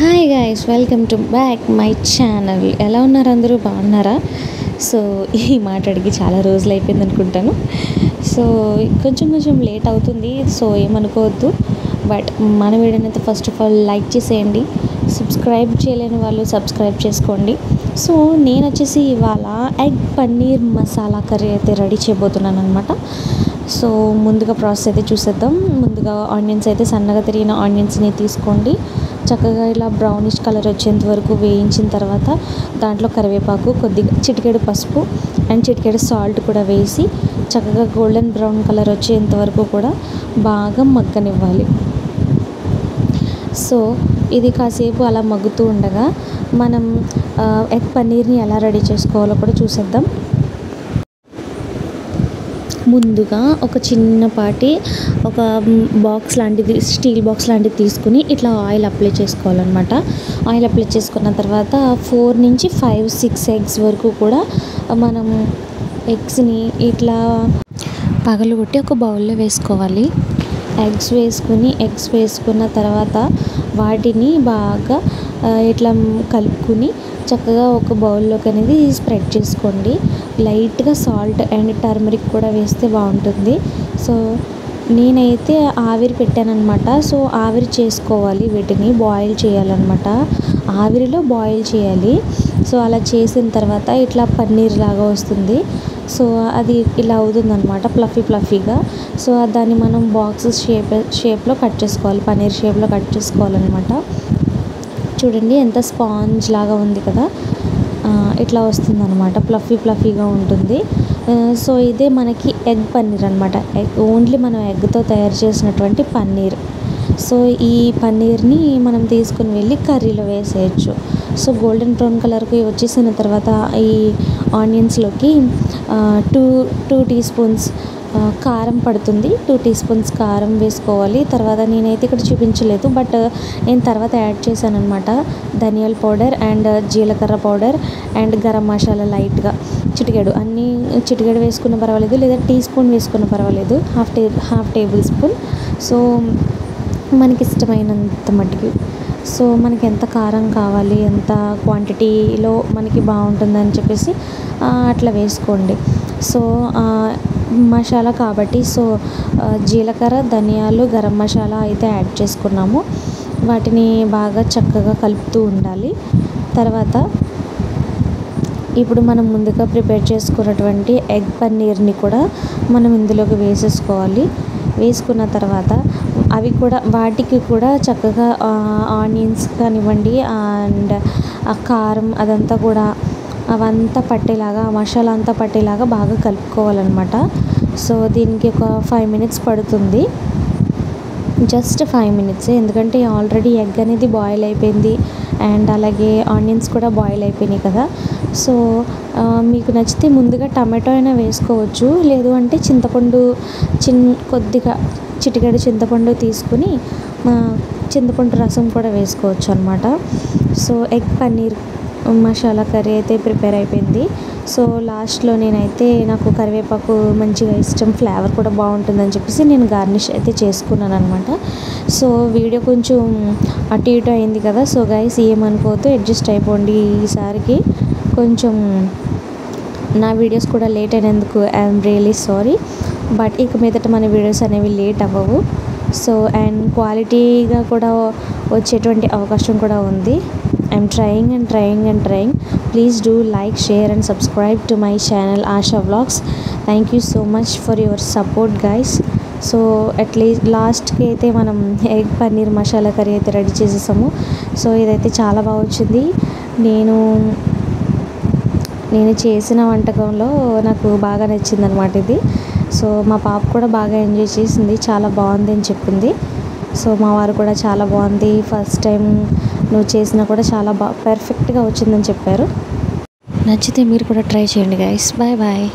Hi guys, welcome to back my channel. ఎలా ఉన్నారు? అందరూ బాగున్నారా? సో ఈ మాట అడిగి చాలా రోజులు అయిపోయింది అనుకుంటాను. సో కొంచెం లేట్ అవుతుంది, సో ఏమనుకోవద్దు. బట్ మన వీడియోనైతే ఫస్ట్ ఆఫ్ ఆల్ లైక్ చేసేయండి, సబ్స్క్రైబ్ చేయలేని వాళ్ళు సబ్స్క్రైబ్ చేసుకోండి. సో నేను వచ్చేసి ఇవాళ ఎగ్ పన్నీర్ మసాలా కర్రీ అయితే రెడీ చేయబోతున్నాను అనమాట. సో ముందుగా ప్రాసెస్ అయితే చూసేద్దాం. ముందుగా ఆనియన్స్ అయితే సన్నగా తరిగిన ఆనియన్స్ని తీసుకోండి. చక్కగా ఇలా బ్రౌనిష్ కలర్ వచ్చేంత వరకు వేయించిన తర్వాత దాంట్లో కరివేపాకు, కొద్దిగా చిటికెడు పసుపు అండ్ చిటికెడు సాల్ట్ కూడా వేసి చక్కగా గోల్డెన్ బ్రౌన్ కలర్ వచ్చేంత వరకు కూడా బాగా మగ్గనివ్వాలి. సో ఇది కాసేపు అలా మగ్గుతూ ఉండగా మనం ఎగ్ పన్నీర్ని ఎలా రెడీ చేసుకోవాలో కూడా చూసేద్దాం. ముందుగా ఒక చిన్నపాటి ఒక బాక్స్ లాంటిది, స్టీల్ బాక్స్ లాంటిది తీసుకుని ఇట్లా ఆయిల్ అప్లై చేసుకోవాలన్నమాట. ఆయిల్ అప్లై చేసుకున్న తర్వాత 4 నుంచి 5-6 ఎగ్స్ వరకు కూడా మనం ఎగ్స్ని ఇట్లా పగలగొట్టి ఒక బౌల్లో వేసుకోవాలి. ఎగ్స్ వేసుకున్న తర్వాత వాటిని బాగా ఇట్లా కలుపుకుని చక్కగా ఒక బౌల్లోకి అనేది స్ప్రెడ్ చేసుకోండి. లైట్గా సాల్ట్ అండ్ టర్మరిక్ కూడా వేస్తే బాగుంటుంది. సో నేనైతే ఆవిరి పెట్టానన్నమాట. సో ఆవిరి చేసుకోవాలి, వీటిని బాయిల్ చేయాలన్నమాట. ఆవిరిలో బాయిల్ చేయాలి. సో అలా చేసిన తర్వాత ఇట్లా పన్నీర్ లాగా వస్తుంది. సో అది ఇలా అవుతుందన్నమాట, ఫ్లఫీగా. సో దాన్ని మనం బాక్సెస్ షేప్లో కట్ చేసుకోవాలి, పన్నీర్ షేప్లో కట్ చేసుకోవాలన్నమాట. చూడండి ఎంత స్పాంజ్ లాగా ఉంది కదా, ఇట్లా వస్తుందన్నమాట, ఫ్లఫీగా ఉంటుంది. సో ఇదే మనకి ఎగ్ పన్నీర్ అనమాట. ఓన్లీ మనం ఎగ్తో తయారు చేసినటువంటి పన్నీర్. సో ఈ పన్నీర్ని మనం తీసుకుని వెళ్ళి కర్రీలో వేసేయచ్చు. సో గోల్డెన్ బ్రౌన్ కలర్కి వచ్చేసిన తర్వాత ఈ ఆనియన్స్లోకి 2 టీ స్పూన్స్ కారం పడుతుంది. 2 టీ స్పూన్స్ కారం వేసుకోవాలి. తర్వాత నేనైతే ఇక్కడ చూపించలేదు, బట్ నేను తర్వాత యాడ్ చేశాను అనమాట. ధనియాల పౌడర్ అండ్ జీలకర్ర పౌడర్ అండ్ గరం మసాలా లైట్గా చిటికెడు వేసుకున్న పర్వాలేదు, లేదా టీ స్పూన్ వేసుకున్న పర్వాలేదు, హాఫ్ టేబుల్ స్పూన్. సో మనకి ఇష్టమైనంత మట్టుకు, సో మనకి ఎంత కారం కావాలి, ఎంత క్వాంటిటీలో మనకి బాగుంటుందని చెప్పేసి అట్లా వేసుకోండి. సో మసాలా కాబట్టి సో జీలకర్ర, ధనియాలు, గరం మసాలా అయితే యాడ్ చేసుకున్నాము. వాటిని బాగా చక్కగా కలుపుతూ ఉండాలి. తర్వాత ఇప్పుడు మనం ముందుగా ప్రిపేర్ చేసుకున్నటువంటి ఎగ్ పన్నీర్ని కూడా మనం ఇందులోకి వేసేసుకోవాలి. వేసుకున్న తర్వాత వాటికి కూడా చక్కగా ఆనియన్స్ కానివ్వండి అండ్ ఆ కారం అవంతా పట్టేలాగా, ఆ మసాలా అంతా పట్టేలాగా బాగా కలుపుకోవాలన్నమాట. సో దీనికి ఒక 5 మినిట్స్ పడుతుంది, జస్ట్ 5 మినిట్సే. ఎందుకంటే ఆల్రెడీ ఎగ్ అనేది బాయిల్ అయిపోయింది అండ్ అలాగే ఆనియన్స్ కూడా బాయిల్ అయిపోయినాయి కదా. సో మీకు నచ్చితే ముందుగా టమాటో అయినా వేసుకోవచ్చు, లేదు అంటే కొద్దిగా చిటికెడు చింతపండు తీసుకుని చింతపండు రసం కూడా వేసుకోవచ్చు అనమాట. So egg paneer masala curry అయితే ప్రిపేర్ అయిపోయింది. సో లాస్ట్లో నాకు కరివేపాకు మంచిగా ఇష్టం, ఫ్లేవర్ కూడా బాగుంటుందని చెప్పేసి నేను గార్నిష్ అయితే చేసుకున్నాను అనమాట. సో వీడియో కొంచెం అటు ఇటు అయింది కదా. సో గైస్ ఏమనుకోవద్దు, అడ్జస్ట్ అయిపోండి. ఈసారికి కొంచెం నా వీడియోస్ కూడా లేట్ అయినందుకు ఐఎమ్ రియలీ సారీ. బట్ ఇక మీదట మన వీడియోస్ అనేవి లేట్ అవ్వవు. సో అండ్ క్వాలిటీగా కూడా వచ్చేటువంటి అవకాశం కూడా ఉంది. I'm trying. Please do like, share and subscribe to my channel Asha Vlogs. Thank you so much for your support guys. So at least లాస్ట్కి అయితే మనం ఎగ్ పన్నీర్ మసాలా కర్రీ అయితే రెడీ చేసేసాము. సో ఇదైతే చాలా బాగా వచ్చింది. నేను చేసిన వంటకంలో నాకు బాగా నచ్చింది అనమాట ఇది. సో మా పాప కూడా బాగా ఎంజాయ్ చేసింది, చాలా బాగుంది అని చెప్పింది. సో మా వారు కూడా చాలా బాగుంది, ఫస్ట్ టైం నువ్వు చేసినా కూడా చాలా పర్ఫెక్ట్గా వచ్చిందని చెప్పారు. నచ్చితే మీరు కూడా ట్రై చేయండి గైస్. బాయ్.